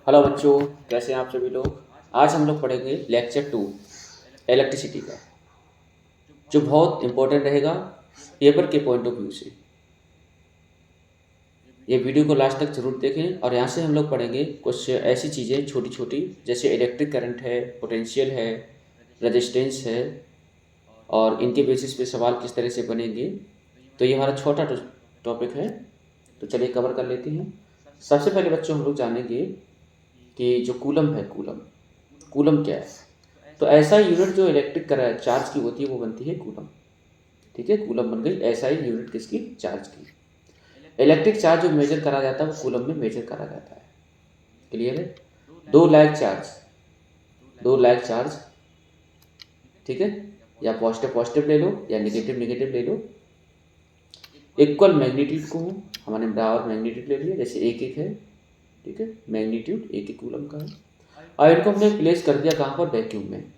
Hello बच्चों, कैसे हैं आप सभी लोग। आज हम लोग पढ़ेंगे लेक्चर 2 इलेक्ट्रिसिटी का, जो बहुत इंपॉर्टेंट रहेगा पेपर के पॉइंट ऑफ व्यू से। ये वीडियो को लास्ट तक जरूर देखें। और यहाँ से हम लोग पढ़ेंगे कुछ ऐसी चीज़ें छोटी छोटी, जैसे इलेक्ट्रिक करंट है, पोटेंशियल है, रेजिस्टेंस है, और इनके बेसिस पे सवाल किस तरह से बनेंगे। तो ये हमारा छोटा टॉपिक है, तो चलिए कवर कर लेते हैं। सबसे पहले बच्चों हम लोग जानेंगे कि जो कूलम है, कूलम क्या है। तो ऐसा यूनिट जो इलेक्ट्रिक चार्ज की होती है वो बनती है कूलम। ठीक है, कूलम बन गई ऐसा ही यूनिट किसकी, चार्ज की। इलेक्ट्रिक चार्ज जो मेजर करा जाता है वो कूलम में मेजर करा जाता है। क्लियर है। दो लाइक चार्ज, ठीक है, या पॉजिटिव पॉजिटिव ले लो या निगेटिव नेगेटिव ले लो। इक्वल मैग्नीट्यूड को हमने बराबर मैग्नीट्यूड ले लिया, जैसे एक एक है, ठीक है, मैग्नीट्यूड एक एक कूलम का है। और इनको हमने प्लेस कर दिया कहाँ पर, वैक्यूम में।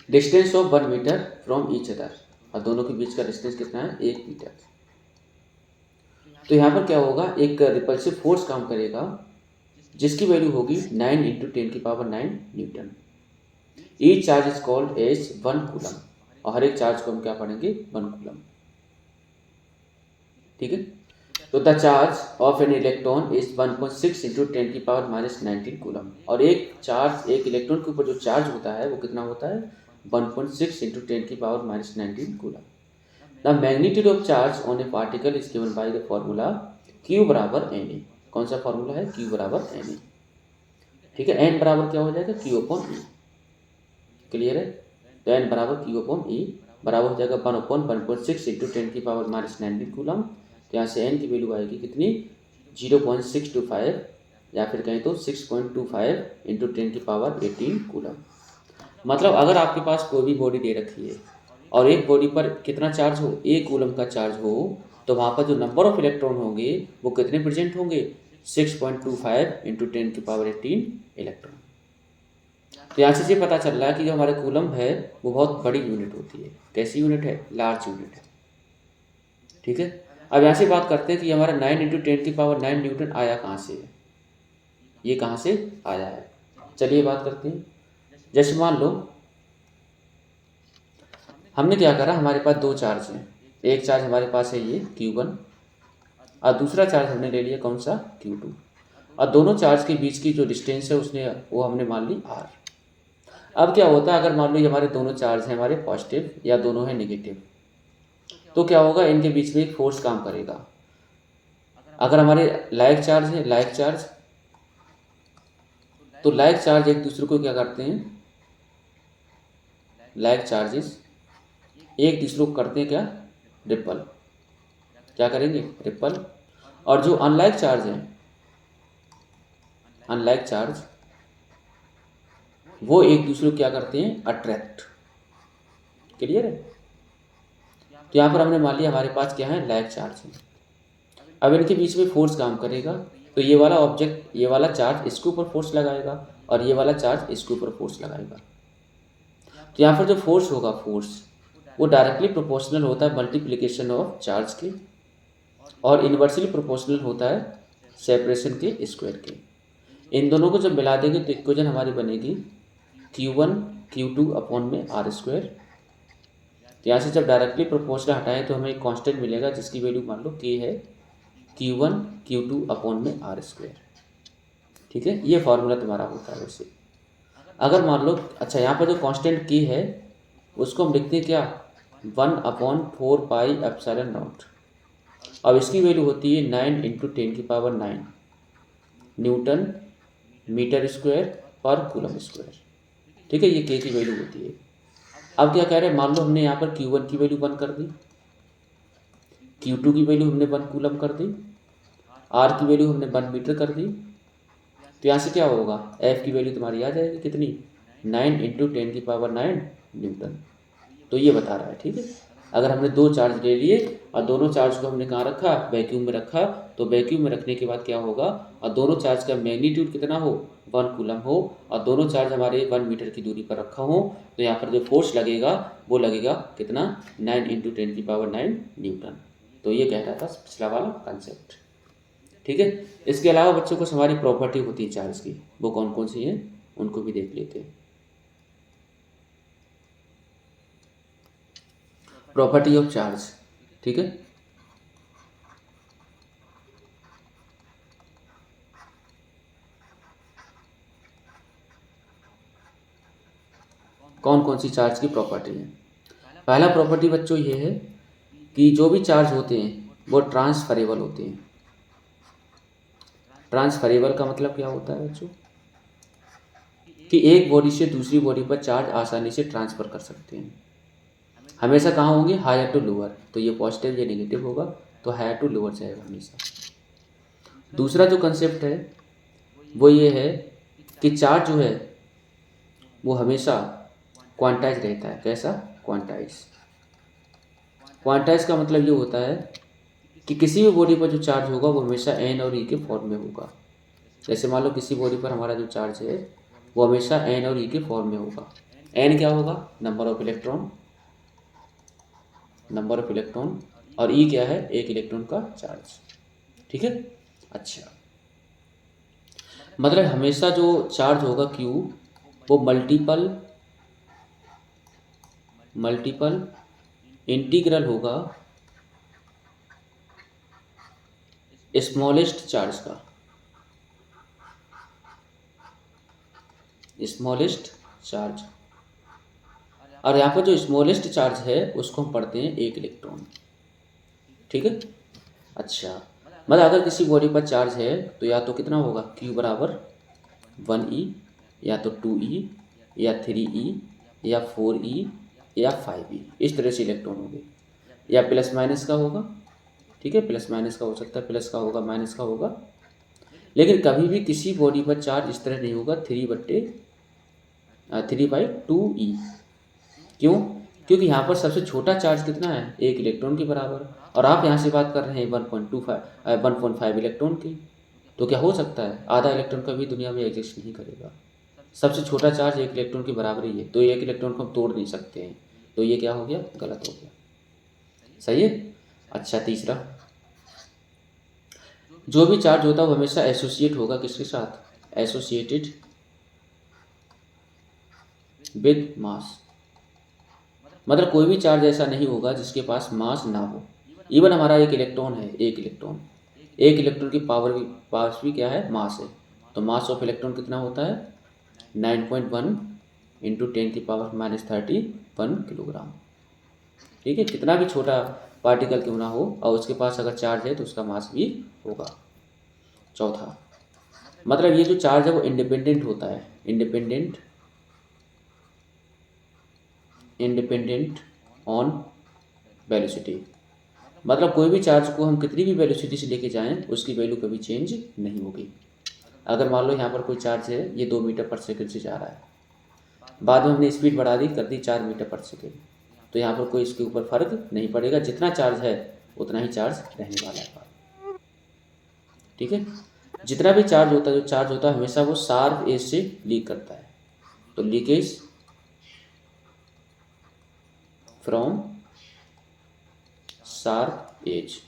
Distance of 1 metre from each other, और दोनों के बीच का डिस्टेंस कितना है, 1 मीटर। तो यहाँ पर क्या होगा, एक रिपल्सिव फोर्स काम करेगा जिसकी वैल्यू होगी 9 × 10⁹ newton. Each charge is called as 1 coulomb, और हर एक चार्ज को हम क्या पढ़ेंगे, 1 कूलम। ठीक है। तो the charge of an electron is 1.6 × 10⁻⁻19 coulomb. और एक इलेक्ट्रॉन के ऊपर जो चार्ज होता है वो कितना होता है, 1.6 × 10⁻⁻19 coulomb. The magnitude of charge on A particle is given by the formula Q बराबर Na। कौन सा फॉर्मूला है, Q बराबर Na। ठीक है, N बराबर क्या हो जाएगा, Q/E। क्लियर है। तो N बराबर Q/E बराबर हो जाएगा 1/1.6 × 10⁻⁻19 कूलम। तो यहाँ से N की वैल्यू आएगी कितनी, 0.625, या फिर कहें तो 6.25 × 10⁻18 कूलम। मतलब अगर आपके पास कोई भी बॉडी दे रखी है और एक बॉडी पर कितना चार्ज हो, 1 कूलम का चार्ज हो, तो वहाँ पर जो नंबर ऑफ इलेक्ट्रॉन होंगे वो कितने प्रेजेंट होंगे, 6.25 × 10⁻18 इलेक्ट्रॉन। तो यहाँ से ये पता चल रहा है कि जो हमारे कूलम है वो बहुत बड़ी यूनिट होती है। कैसी यूनिट है, लार्ज यूनिट है। ठीक है। अब यहाँ से बात करते हैं कि हमारा 9 × 10⁹ न्यूटन आया कहाँ से है, ये कहाँ से आया है। चलिए बात करते हैं। जैसे मान लो हमने क्या करा, हमारे पास 2 चार्ज हैं। एक चार्ज हमारे पास है ये Q1, और दूसरा चार्ज हमने ले लिया कौन सा, Q2। और दोनों चार्ज के बीच की जो डिस्टेंस है वो हमने मान ली R। अब क्या होता है, अगर मान लो ये हमारे दोनों चार्ज हैं हमारे पॉजिटिव या दोनों हैं नेगेटिव, तो क्या होगा, इनके बीच में एक फोर्स काम करेगा। अगर हमारे लाइक चार्ज है, तो लाइक चार्ज एक दूसरे को क्या करते हैं, लाइक चार्जेस एक दूसरे को करते हैं क्या, रिपल। क्या करेंगे, रिपल। और जो अनलाइक चार्ज वो एक दूसरे को क्या करते हैं, अट्रैक्ट। क्लियर है। तो यहाँ पर हमने मान लिया हमारे पास क्या है, लाइक चार्ज है। अब इनके बीच में फोर्स काम करेगा, तो ये वाला ऑब्जेक्ट, ये वाला चार्ज इसके ऊपर फोर्स लगाएगा और ये वाला चार्ज इसके ऊपर फोर्स लगाएगा। तो यहाँ पर जो फोर्स होगा, वो डायरेक्टली प्रोपोर्शनल होता है मल्टीप्लिकेशन ऑफ चार्ज के, और इन्वर्सली प्रोपोर्शनल होता है सेपरेशन के स्क्वायर के। इन दोनों को जब मिला देंगे तो इक्वेशन हमारी बनेगी Q1 Q2/R²। तो यहाँ से जब डायरेक्टली प्रोपोर्शनल हटाएं तो हमें एक कांस्टेंट मिलेगा जिसकी वैल्यू मान लो K है, Q1 Q2/R²। ठीक है, ये फॉर्मूला तुम्हारा होता है। वैसे अगर मान लो, अच्छा यहाँ पर जो कांस्टेंट K है उसको हम लिखते हैं क्या, 1/4πε0। अब इसकी वैल्यू होती है 9 × 10⁹ न्यूटन मीटर स्क्वायर पर कूलम स्क्वायर। ठीक है, ये K की वैल्यू होती है। अब क्या कह रहे हैं, मान लो हमने यहाँ पर Q1 की वैल्यू 1 कर दी, Q2 की वैल्यू हमने 1 कूलम कर दी, R की वैल्यू हमने 1 मीटर कर दी। तो यहाँ से क्या होगा, F की वैल्यू तुम्हारी आ जाएगी कितनी, 9 × 10⁹ न्यूटन। तो ये बता रहा है। ठीक है, अगर हमने 2 चार्ज ले लिए और दोनों चार्ज को हमने कहाँ रखा, वैक्यूम में रखा, तो वैक्यूम में रखने के बाद क्या होगा, और दोनों चार्ज का मैग्नीट्यूड कितना हो, 1 कूलम हो, और दोनों चार्ज हमारे 1 मीटर की दूरी पर रखा हो, तो यहाँ पर जो फोर्स लगेगा वो लगेगा कितना, 9 × 10⁹ न्यूटन। तो ये कह रहा था पिछला वाला कंसेप्ट। ठीक है। इसके अलावा बच्चों को हमारी प्रॉपर्टी होती है चार्ज की, वो कौन कौन सी हैं उनको भी देख लेते हैं। प्रॉपर्टी ऑफ चार्ज, ठीक है। कौन कौन सी चार्ज की प्रॉपर्टी है। पहला प्रॉपर्टी बच्चों ये है कि जो भी चार्ज होते हैं वो ट्रांसफरेबल होते हैं। ट्रांसफरेबल का मतलब क्या होता है बच्चों, कि एक बॉडी से दूसरी बॉडी पर चार्ज आसानी से ट्रांसफ़र कर सकते हैं। हमेशा कहाँ होंगे, हायर टू लोअर, तो ये पॉजिटिव या नेगेटिव होगा, तो हायर टू लोअर जाएगा हमेशा। दूसरा जो कंसेप्ट है वो ये है कि चार्ज जो है वो हमेशा क्वांटाइज रहता है। कैसा, क्वांटाइज। क्वांटाइज का मतलब ये होता है कि किसी भी बॉडी पर जो चार्ज होगा वो हमेशा एन और ई के फॉर्म में होगा। जैसे मान लो किसी बॉडी पर हमारा जो चार्ज है वो हमेशा एन और ई के फॉर्म में होगा। एन क्या होगा, number of electron, number of electron, और ई क्या है, एक इलेक्ट्रॉन का चार्ज, ठीक है। अच्छा, मतलब हमेशा जो चार्ज होगा क्यू वो मल्टीपल इंटीग्रल होगा स्मॉलेस्ट चार्ज का, स्मॉलेस्ट चार्ज। और यहाँ पर जो स्मॉलेस्ट चार्ज है उसको हम पढ़ते हैं एक इलेक्ट्रॉन, ठीक है। अच्छा, मतलब अगर किसी बॉडी पर चार्ज है तो या तो कितना होगा, Q बराबर 1e, या तो 2e, या 3e, या 4e, या 5e, इस तरह से इलेक्ट्रॉन होंगे। या प्लस माइनस का होगा, ठीक है, प्लस माइनस का हो सकता है, प्लस का होगा, माइनस का होगा। लेकिन कभी भी किसी बॉडी पर चार्ज इस तरह नहीं होगा 3/2e। क्यों, क्योंकि यहाँ पर सबसे छोटा चार्ज कितना है, एक इलेक्ट्रॉन के बराबर, और आप यहाँ से बात कर रहे हैं 1.5 इलेक्ट्रॉन की, तो क्या हो सकता है, आधा इलेक्ट्रॉन कभी दुनिया में एग्जिस्ट नहीं करेगा। सबसे छोटा चार्ज एक इलेक्ट्रॉन के बराबर ही है, तो एक इलेक्ट्रॉन को हम तोड़ नहीं सकते हैं, तो ये क्या हो गया, गलत हो गया। सही है। अच्छा, तीसरा, जो भी चार्ज होता है वो हमेशा एसोसिएट होगा किसके साथ, एसोसिएटेड विद मास। मतलब कोई भी चार्ज ऐसा नहीं होगा जिसके पास मास ना हो। इवन हमारा एक इलेक्ट्रॉन है, एक इलेक्ट्रॉन की पास भी क्या है, मास है। तो मास ऑफ इलेक्ट्रॉन कितना होता है, 9.1 इंटू 10⁻31 किलोग्राम, ठीक है। कितना भी छोटा पार्टिकल क्यों ना हो और उसके पास अगर चार्ज है तो उसका मास भी होगा। चौथा, मतलब ये जो चार्ज है वो इंडिपेंडेंट होता है, इंडिपेंडेंट ऑन वेलोसिटी। मतलब कोई भी चार्ज को हम कितनी भी वेलोसिटी से लेके जाएं उसकी वैल्यू कभी चेंज नहीं होगी। अगर मान लो यहाँ पर कोई चार्ज है, ये 2 मीटर पर सेकंड से जा रहा है, बाद में हमने स्पीड बढ़ा दी, कर दी 4 मीटर पर सेकंड, तो यहाँ पर कोई इसके ऊपर फर्क नहीं पड़ेगा, जितना चार्ज है उतना ही चार्ज रहने वाला है, ठीक है। जितना भी चार्ज होता है, जो चार्ज होता है हमेशा वो शार्प एज से लीक करता है, तो लीकेज फ्रॉम शार्प एज,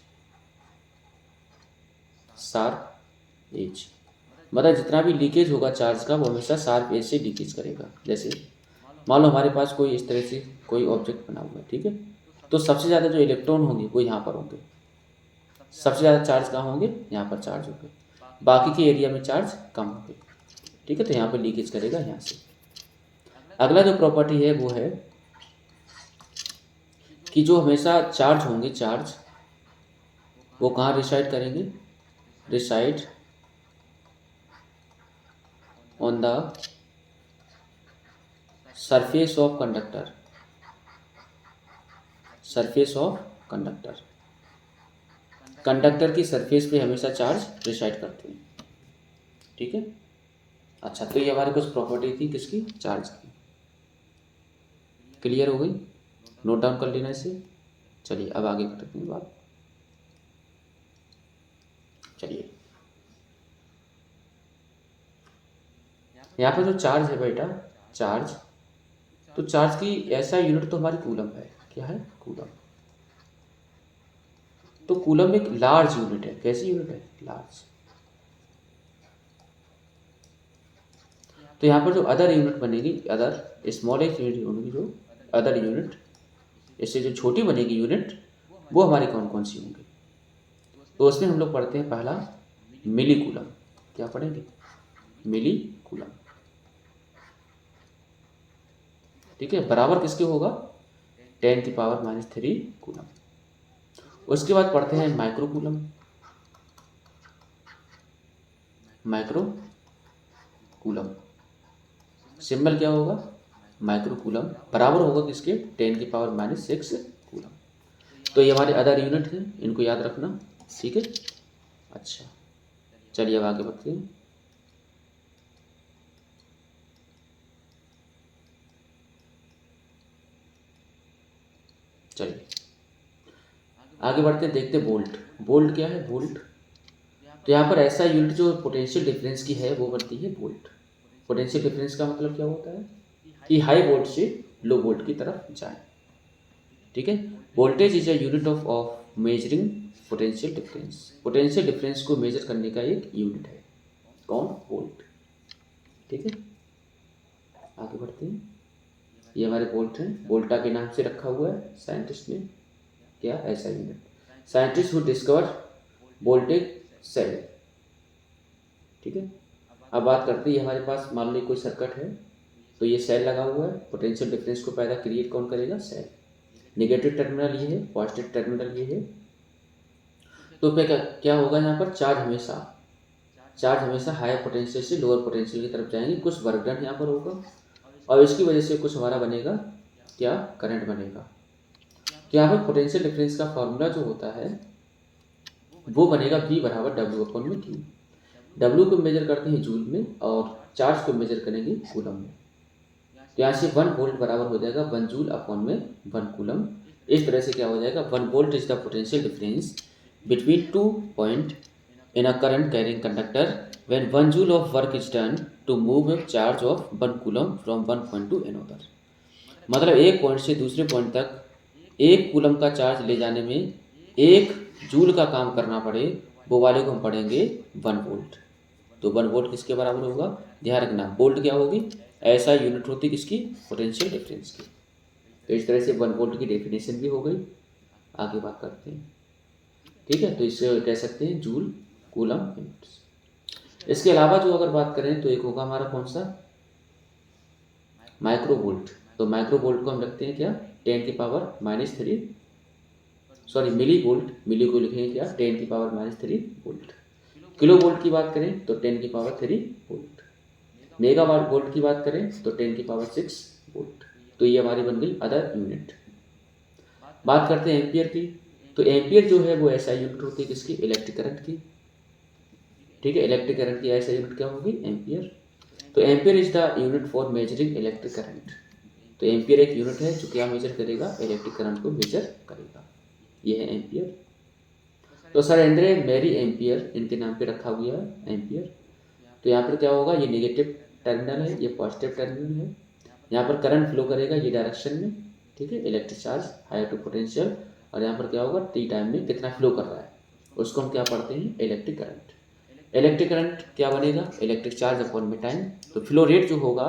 मतलब जितना भी लीकेज होगा चार्ज का वो हमेशा शार्प एज से लीकेज करेगा। जैसे मान लो हमारे पास कोई इस तरह से कोई ऑब्जेक्ट बना हुआ है, ठीक है, तो सबसे ज़्यादा जो इलेक्ट्रॉन होंगे वो यहाँ पर होंगे, सबसे ज़्यादा चार्ज कहाँ होंगे, यहाँ पर चार्ज होंगे, बाकी के एरिया में चार्ज कम होंगे, ठीक है। तो यहाँ पर लीकेज करेगा यहाँ से। अगला जो प्रॉपर्टी है वो है कि जो हमेशा चार्ज होंगे, चार्ज वो कहाँ रिसाइड करेंगे, reside on the surface of conductor, surface of conductor, conductor की सरफेस पे हमेशा चार्ज रिसाइड करते हैं, ठीक है। अच्छा, तो ये हमारे कुछ प्रॉपर्टी थी किसकी, चार्ज की। क्लियर हो गई, नोट डाउन कर लेना इसे। चलिए अब आगे करते हैं बात। चलिए, यहाँ पर जो चार्ज है बेटा, चार्ज, तो चार्ज की ऐसा यूनिट तो हमारी कूलम है, क्या है, कूलम। तो कूलम एक लार्ज यूनिट है। कैसी यूनिट है? लार्ज। तो यहाँ पर जो अदर यूनिट बनेगी, अदर स्मॉल यूनिट होगी, जो अदर यूनिट, इससे जो छोटी बनेगी यूनिट, वो हमारी कौन कौन सी होंगी? तो उसमें हम लोग पढ़ते हैं पहला मिली कूलम। क्या पढ़ेंगे? मिली कूलम। ठीक है, बराबर किसके होगा? 10⁻³ कूलम। उसके बाद पढ़ते हैं micro coulomb. Micro coulomb symbol क्या होगा? माइक्रो कूलम, बराबर होगा किसके? 10⁻⁻6 कूलम। तो ये हमारे अदर यूनिट हैं, इनको याद रखना। ठीक है, अच्छा चलिए अब आगे बढ़ते हैं। चलिए आगे बढ़ते हैं, देखते बोल्ट। बोल्ट क्या है? बोल्ट तो यहाँ पर ऐसा यूनिट जो पोटेंशियल डिफरेंस की है वो बनती है बोल्ट। पोटेंशियल डिफरेंस का मतलब क्या होता है? कि हाई वोल्ट से लो वोल्ट की तरफ जाए। ठीक है, voltage is a unit of measuring potential difference. Potential difference को मेजर करने का एक यूनिट है। कौन? वोल्ट। ठीक है, आगे बढ़ते हैं। ये हमारे वोल्ट हैं, वोल्टा के नाम से रखा हुआ है साइंटिस्ट ने। क्या? ऐसा unit. Scientist who discover voltage cell. ठीक है, अब बात करते हैं, हमारे पास मान लो कोई सर्किट है, तो ये सेल लगा हुआ है। पोटेंशियल डिफरेंस को पैदा क्रिएट कौन करेगा? सेल। नेगेटिव टर्मिनल ये है, पॉजिटिव टर्मिनल ये है। तो क्या क्या होगा यहाँ पर? चार्ज हमेशा हाई पोटेंशियल से लोअर पोटेंशियल की तरफ जाएंगे। कुछ वर्क डन यहाँ पर होगा और इसकी वजह से कुछ हमारा बनेगा क्या? करंट बनेगा। तो यहाँ पर पोटेंशियल डिफरेंस का फॉर्मूला जो होता है वो बनेगा V = W/Q। W को मेजर करते हैं जूल में और चार्ज को मेजर करेंगे कूलम में। तो यहाँ से 1 वोल्ट बराबर हो जाएगा 1 जूल अपॉन में 1 कूलम। इस तरह से क्या हो जाएगा? 1 volt is the potential difference between 2 point in a current carrying conductor when 1 joule of work is done to move a charge of 1 coulomb from one point to another। मतलब एक point से दूसरे पॉइंट तक 1 coulomb का charge ले जाने में 1 joule का काम करना पड़े, वो वाले को हम पढ़ेंगे 1 वोल्ट। तो 1 वोल्ट किसके बराबर होगा? ध्यान रखना, वोल्ट क्या होगी? ऐसा यूनिट होती किसकी? पोटेंशियल डिफरेंस की। तो इस तरह से 1 वोल्ट की डेफिनेशन भी हो गई। आगे बात करते हैं। ठीक है, तो इससे कह सकते हैं जूल कूलम यूनिट्स। इसके अलावा जो अगर बात करें तो एक होगा हमारा कौन सा? Micro volt. तो माइक्रो वोल्ट को हम रखते हैं क्या? 10⁻³ सॉरी मिली वोल्ट। मिली को लिखेंगे क्या? 10⁻³ वोल्ट। किलो वोल्ट की बात करें तो 10⁻³ वोल्ट। मेगा वोल्ट की बात करें तो 10�6 वोल्ट। तो ये हमारी बन गई अदर यूनिट। बात करते हैं एम्पियर की। तो एम्पियर जो है वो ऐसा यूनिट होती है किसकी? इलेक्ट्रिक करंट की। ठीक है, इलेक्ट्रिक करंट की ऐसा यूनिट क्या होगी? एम्पियर। तो ampere is the unit for measuring electric current. तो एम्पियर एक यूनिट है जो क्या मेजर करेगा? इलेक्ट्रिक करंट को मेजर करेगा। ये है एम्पियर। तो सर एंड्रे मैरी एम्पियर इनके नाम पे रखा हुआ है एम्पियर। तो यहाँ पर क्या होगा? ये नेगेटिव टर्मिनल है, ये पॉजिटिव टर्मिनल है। यहाँ पर करंट फ्लो करेगा ये डायरेक्शन में। ठीक है, electric charge higher to potential. और यहाँ पर क्या होगा? टी टाइम में कितना फ्लो कर रहा है उसको हम क्या पढ़ते हैं? Electric current. इलेक्ट्रिक करंट क्या बनेगा? इलेक्ट्रिक चार्ज अपॉन में टाइम। तो फ्लो रेट जो होगा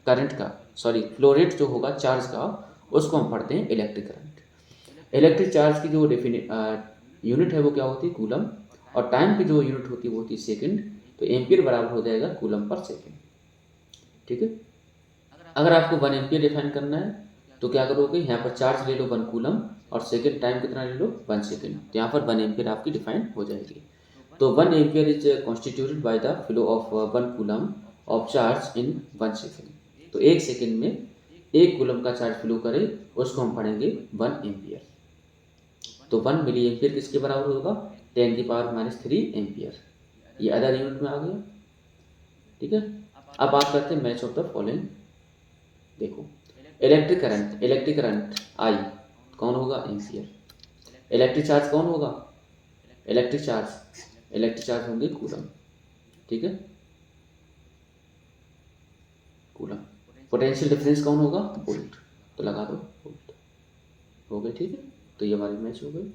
करंट का, सॉरी फ्लो रेट जो होगा चार्ज का, उसको हम पढ़ते हैं इलेक्ट्रिक करंट। इलेक्ट्रिक चार्ज की जो यूनिट है वो क्या होती है? कूलम। और टाइम की जो यूनिट होती है वो होती है सेकंड। तो एम्पियर बराबर हो जाएगा कूलम पर सेकंड। ठीक है, अगर आपको 1 एम्पियर डिफाइन करना है तो क्या करोगे? यहाँ पर चार्ज ले लो 1 कूलम और सेकंड टाइम कितना ले लो? 1 सेकंड। तो यहाँ पर 1 एम्पियर आपकी डिफाइन हो जाएगी। तो 1 ampere is constituted by the flow of 1 coulomb of charge in 1 second. तो 1 सेकंड में 1 कूलम का चार्ज फ्लो करे उसको हम पढ़ेंगे 1 एम्पियर। तो 1 मिली एम्पियर किसके बराबर होगा? 10⁻³ एम्पियर। ये अदर यूनिट में आ गया। ठीक है, अब बात करते हैं मैच ऑफ द फॉलोइंग। देखो, इलेक्ट्रिक करंट आई कौन होगा? एम्पियर। इलेक्ट्रिक चार्ज कौन होगा? इलेक्ट्रिक चार्ज होंगे कूलम। ठीक है, कूलम। पोटेंशियल डिफरेंस कौन होगा? वोल्ट। तो लगा दो वोल्ट। हो गए। ठीक है, तो ये हमारी मैच हो गई।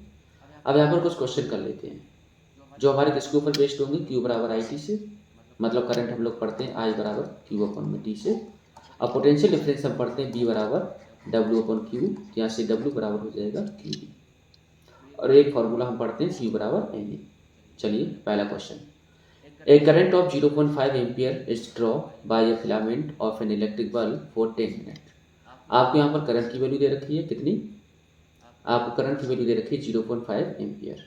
अब यहाँ पर कुछ क्वेश्चन कर लेते हैं जो हमारे किसके ऊपर बेस्ड होंगे, Q बराबर आई टी से, मतलब करंट हम लोग पढ़ते हैं I बराबर Q अपन में टी से। अब पोटेंशियल डिफरेंस हम पढ़ते हैं B बराबर W अपन Q, यहाँ से W बराबर हो जाएगा QD, और एक फॉर्मूला हम पढ़ते हैं C बराबर NA। चलिए पहला question, A current of 0.5 ampere is draw bye a filament of an electric bulb for 10 minute. आपको यहाँ पर करंट की वैल्यू दे रखी है कितनी, आपको करंट की वैल्यू दे रखी है 0.5 ampere,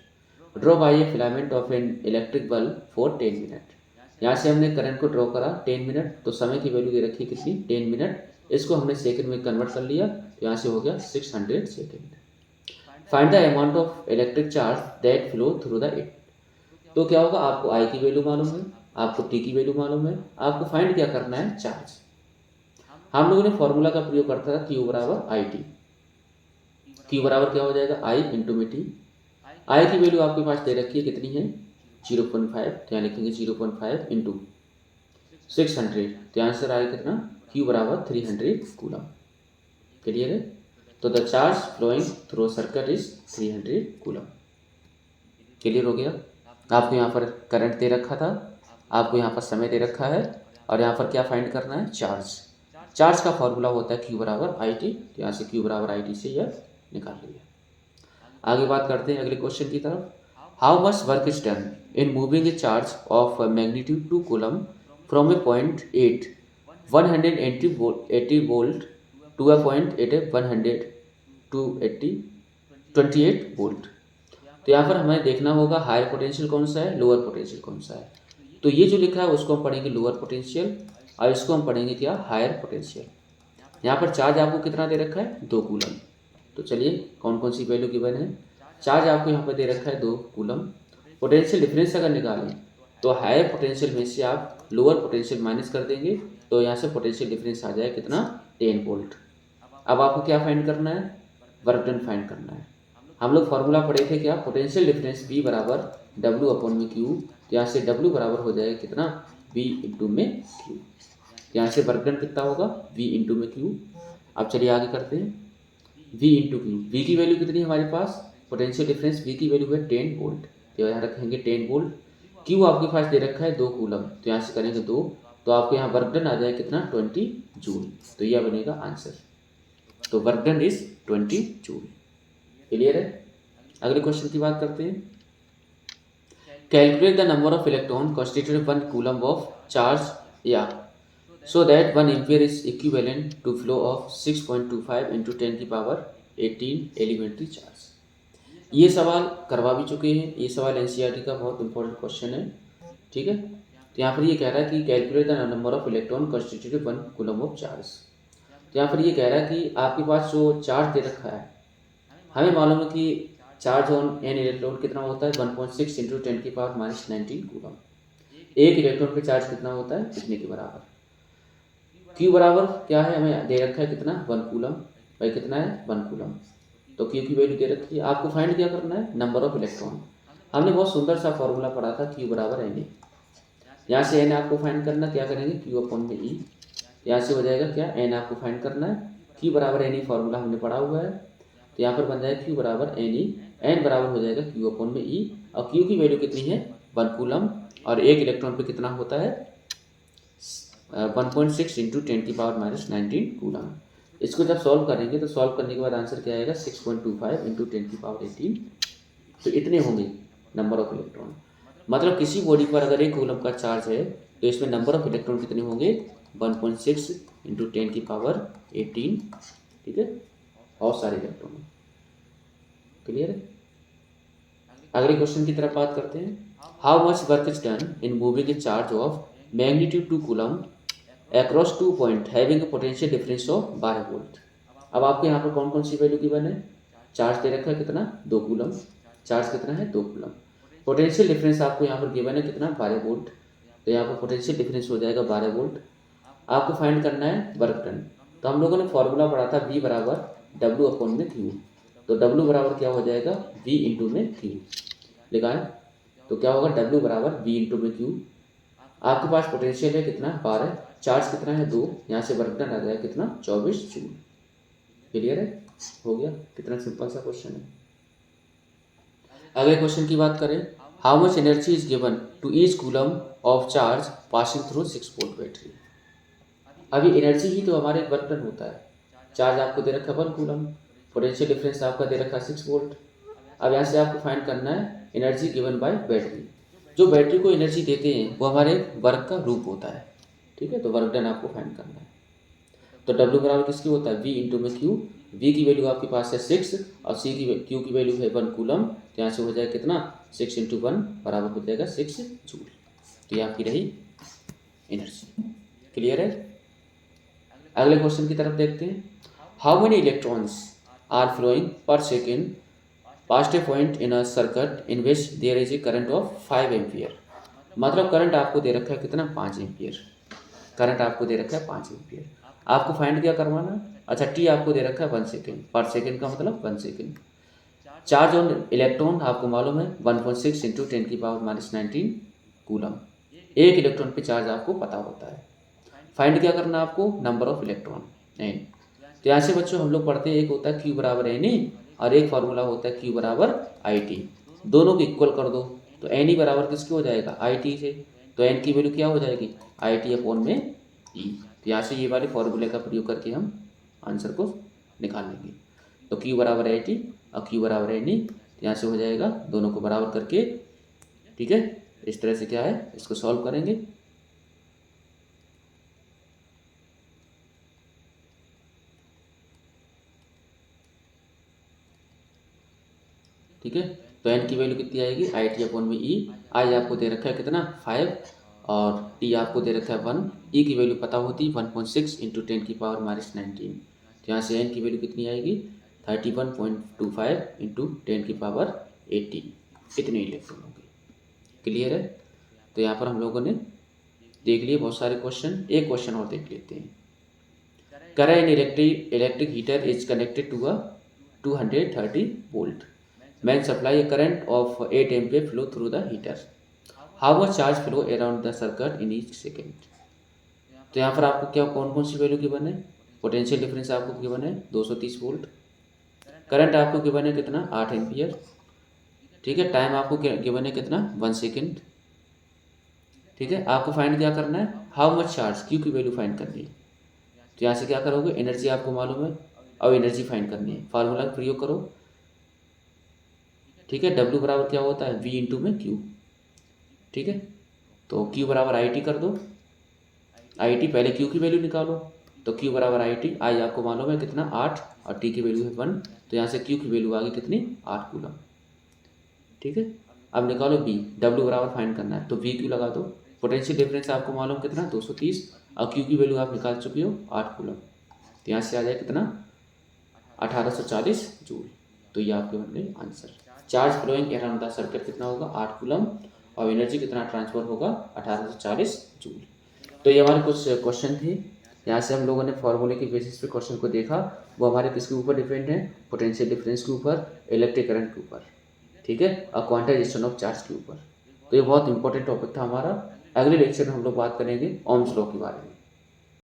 draw bye A filament of an electric bulb for 10 minute. यहाँ से हमने करंट को ड्रॉ करा 10 मिनट, तो समय की वैल्यू दे रखी है कितनी 10 मिनट, इसको हमने सेकंड में कन्वर्ट कर लिया, तो यहाँ से हो गया 600 second. Find the amount of electric charge that flow through the it. तो क्या होगा, आपको आई की वैल्यू मालूम है, आपको टी की वैल्यू मालूम है, आपको फाइंड क्या करना है, चार्ज। हम लोगों ने फॉर्मूला का प्रयोग करता था Q बराबर आई टी। Q बराबर क्या हो जाएगा, आई इंटू में टी। आई की वैल्यू आपके पास दे रखी है कितनी है 0.5, तो यहाँ लिखेंगे 0.5 इंटू 600, तो आंसर आएगा कितना, Q बराबर 300 कूलम। क्लियर है, तो the charge flowing through circuit is 300 coulomb. Clear हो गया। आपको यहाँ पर करंट दे रखा था, आपको यहाँ पर समय दे रखा है, और यहाँ पर क्या फाइंड करना है, चार्ज। चार्ज का फॉर्मूला होता है Q बराबर आई टी, तो यहाँ से Q बराबर आई टी से यह निकाल लिया। आगे बात करते हैं अगले क्वेश्चन की तरफ। How much work is done in moving a charge of magnitude 2 coulomb from a point 8 180 volt to a point 8 100 to 80 28 volt. तो यहाँ पर हमें देखना होगा हायर पोटेंशियल कौन सा है, लोअर पोटेंशियल कौन सा है। तो ये जो लिखा है उसको हम पढ़ेंगे लोअर पोटेंशियल, और इसको हम पढ़ेंगे क्या, हायर पोटेंशियल। यहाँ पर चार्ज आपको कितना दे रखा है, 2 कूलम। तो चलिए कौन कौन सी वैल्यू गिवन है, चार्ज आपको यहाँ पर दे रखा है 2 कूलम। पोटेंशियल डिफरेंस अगर निकालें तो हायर पोटेंशियल में से आप लोअर पोटेंशियल माइनस कर देंगे, तो यहाँ से पोटेंशियल डिफरेंस आ जाए कितना, 10 वोल्ट। अब आपको क्या फाइंड करना है, वर्क डन फाइंड करना है। हम लोग फॉर्मूला पढ़े थे क्या, पोटेंशियल डिफरेंस B बराबर W अपॉन में Q, तो यहाँ से W बराबर हो जाएगा कितना, V इंटू में Q। यहाँ से वर्क डन कितना होगा, V इंटू में Q। अब चलिए आगे करते हैं, V इंटू Q। V की वैल्यू कितनी है हमारे पास, पोटेंशियल डिफरेंस V की वैल्यू है 10 वोल्ट, तो यहाँ रखेंगे 10 वोल्ट। Q आपके पास दे रखा है 2 कूलम, तो यहाँ से करेंगे 2, तो आपको यहाँ वर्क डन आ जाए कितना, 20 जूल। तो यह बनेगा आंसर, तो work done is 20 joule. Clear है। अगले क्वेश्चन की बात करते हैं। Calculate the number of electron constitute 1 coulomb of charge या so that 1 ampere is equivalent to flow of 6.25 into 10 की पावर 18 एलिमेंट्री चार्ज। ये सवाल करवा भी चुके हैं, ये सवाल एनसीईआरटी का बहुत इंपॉर्टेंट क्वेश्चन है, ठीक है। तो यहाँ पर ये कह रहा है कि calculate the number of electron constitute 1 coulomb of charge. तो यहाँ पर ये कह रहा है कि आपके पास जो चार्ज दे रखा है, हमें मालूम है कि चार्ज ऑन एन इलेक्ट्रॉन कितना होता है, 1.6 इंटू 10 की पावर माइनस 19 कूलम। एक इलेक्ट्रॉन पे चार्ज कितना होता है, इतने के बराबर। Q बराबर क्या है, हमें दे रखा है कितना, 1 कूलम, भाई कितना है 1 कूलम, तो Q की वैल्यू दे रखी है। आपको फाइंड क्या करना है, नंबर ऑफ इलेक्ट्रॉन। हमने बहुत सुंदर सा फॉर्मूला पढ़ा था, Q बराबर Na। यहाँ से N आपको फाइंड करना, क्या करेंगे, Q अपॉन में E, यहाँ से हो जाएगा क्या, N आपको फाइंड करना है। Q बराबर Ne फॉर्मूला हमने पढ़ा हुआ है, तो यहाँ पर बन जाएगा Q बराबर Ne, N बराबर हो जाएगा Q अपॉन में E, और Q की वैल्यू कितनी है 1 कूलम, और एक इलेक्ट्रॉन पे कितना होता है 1.6 इंटू 10 की पावर माइनस 19 कूलम। इसको जब सॉल्व करेंगे तो सॉल्व करने के बाद आंसर क्या आएगा, 6.25 इंटू 10 की पावर 18, तो इतने होंगे नंबर ऑफ इलेक्ट्रॉन। मतलब किसी बॉडी पर अगर 1 कूलम का चार्ज है तो इसमें नंबर ऑफ इलेक्ट्रॉन कितने होंगे, 1.6 इंटू 10 की पावर 18, ठीक है, और सारे इलेक्ट्रॉन। क्लियर है। अगले क्वेश्चन की तरफ बात करते हैं। How much work is done in moving a charge of magnitude 2 coulomb across 2 point having a potential difference of 12 volt. अब आपको यहाँ पर कौन कौन सी वैल्यू गिवन है, चार्ज दे रखा है कितना, 2 कूलम, चार्ज कितना है 2 कूलम, पोटेंशियल डिफरेंस आपको यहाँ पर गिवन है कितना, 12 वोल्ट, तो यहाँ पर पोटेंशियल डिफरेंस हो जाएगा 12 वोल्ट। आपको फाइंड करना है वर्क डन। तो हम लोगों ने फॉर्मूला पढ़ा था V बराबर W अपॉन में Q, तो W बराबर क्या हो जाएगा, V इंटू में Q लिखा है, तो क्या होगा W बराबर V इंटू में Q। आपके पास पोटेंशियल है कितना, 12, चार्ज कितना है 2, यहाँ से वर्क डन आ जाएगा कितना, 24 जूल। क्लियर है, हो गया, कितना सिंपल सा क्वेश्चन है। अगले क्वेश्चन की बात करें, how much energy is given to each coulomb of charge passing through 6 volt battery. अभी एनर्जी ही तो हमारे एक वर्क डन होता है। चार्ज आपको दे रखा है 1 कूलम, पोटेंशियल डिफरेंस आपका दे रखा है 6 वोल्ट। अब यहाँ से आपको फाइंड करना है एनर्जी गिवन बाय बैटरी। जो बैटरी को एनर्जी देते हैं वो हमारे वर्क का रूप होता है, ठीक है। तो वर्क डन आपको फाइंड करना है। तो W बराबर किसकी होता है, V इंटू में Q। V की वैल्यू आपके पास है 6 और Q की वैल्यू है 1 कूलम। तो यहाँ से हो जाएगा कितना, 6 इंटू 1 बराबर हो जाएगा 6 जूल। तो ये आपकी रही एनर्जी। क्लियर है। अगले क्वेश्चन की तरफ देखते हैं, how many electrons are flowing per second past a point in a circuit in which there is a current of 5 ampere. मतलब करंट आपको दे रखा है कितना, 5 एम्पियर। करंट आपको दे रखा है 5 एम्पियर। आपको फाइंड क्या करवाना है, अच्छा टी आपको दे रखा है 1 सेकेंड, पर सेकेंड का मतलब 1 सेकेंड। चार्ज ऑन इलेक्ट्रॉन आपको मालूम है 1.6 इंटू 10⁻⁻19 कूलम। एक इलेक्ट्रॉन पे चार्ज आपको पता होता है। फाइंड क्या करना है आपको, नंबर ऑफ इलेक्ट्रॉन एन। तो यहाँ से बच्चों हम लोग पढ़ते हैं, एक होता है Q बराबर एन ई और एक फार्मूला होता है Q बराबर आई टी। दोनों को इक्वल कर दो तो एन ई बराबर किसके हो जाएगा, आई टी से। तो एन की वैल्यू क्या हो जाएगी, आई टी अपॉन में ई। तो यहाँ से ये वाले फॉर्मूले का प्रयोग करके हम आंसर को निकाल लेंगे। तो Q बराबर आई टी और Q बराबर एन ई। तो यहाँ से हो जाएगा दोनों को बराबर करके, ठीक है। इस तरह से क्या है, इसको सॉल्व करेंगे। ठीक है। तो एन की वैल्यू कितनी आएगी, आई टी अपॉन में ई। आई आपको दे रखा है कितना, 5 और टी आपको दे रखा है 1। ई की वैल्यू पता होती है 1.6 इंटू 10⁻⁻19। तो यहाँ से एन की वैल्यू कितनी आएगी, 31.25 इंटू 10⁻18। इतने इलेक्ट्रॉन होंगे। क्लियर है। तो यहाँ पर हम लोगों ने देख लिए बहुत सारे क्वेश्चन। एक क्वेश्चन और देख लेते हैं। Current electric heater is connected to a 230 volt when supply a current of 8 ampere flow through the heater. How much charge flow around the circuit in each second? तो यहाँ पर आपको क्या कौन कौन सी वैल्यू गिवन है, पोटेंशियल डिफरेंस आपको given है 230 वोल्ट, करंट आपको गिवन है कितना 8 एम्पियर, ठीक है। टाइम आपको गिवन है कितना 1 सेकेंड, ठीक है। आपको फाइंड क्या करना है, हाउ मच चार्ज, क्यू की वैल्यू फाइंड करनी है। तो यहाँ से क्या करोगे, एनर्जी आपको मालूम है और एनर्जी फाइंड करनी है, फार्मूला का प्रयोग करो, ठीक है। W बराबर क्या होता है, V इंटू में Q, ठीक है। तो Q बराबर आई टी कर दो, आई टी पहले Q की वैल्यू निकालो। तो Q बराबर आई टी, आई आपको मालूम है कितना 8 और T की वैल्यू है 1। तो यहाँ से Q की वैल्यू आ गई कितनी 8 कूलम, ठीक है। अब निकालो B, W बराबर फाइंड करना है तो V Q लगा दो। पोटेंशियल डिफरेंस आपको मालूम कितना 230 और Q की वैल्यू आप निकाल चुके हो 8 कूलम। तो यहाँ से आ जाए कितना 1840 जूल। तो ये आपके बन गए answer. Charge flowing around the circuit कितना होगा 8 कूलम और एनर्जी कितना ट्रांसफर होगा 1840 जूल। तो ये हमारे कुछ क्वेश्चन थे। यहाँ से हम लोगों ने फॉर्मूले की बेसिस पे क्वेश्चन को देखा, वो हमारे किसके ऊपर डिपेंड है, पोटेंशियल डिफरेंस के ऊपर, इलेक्ट्रिक करंट के ऊपर, ठीक है, और क्वांटाइजेशन ऑफ चार्ज के ऊपर। तो ये बहुत इंपॉर्टेंट टॉपिक था हमारा। अगले लेक्चर में हम लोग बात करेंगे ओम्स लॉ के बारे में।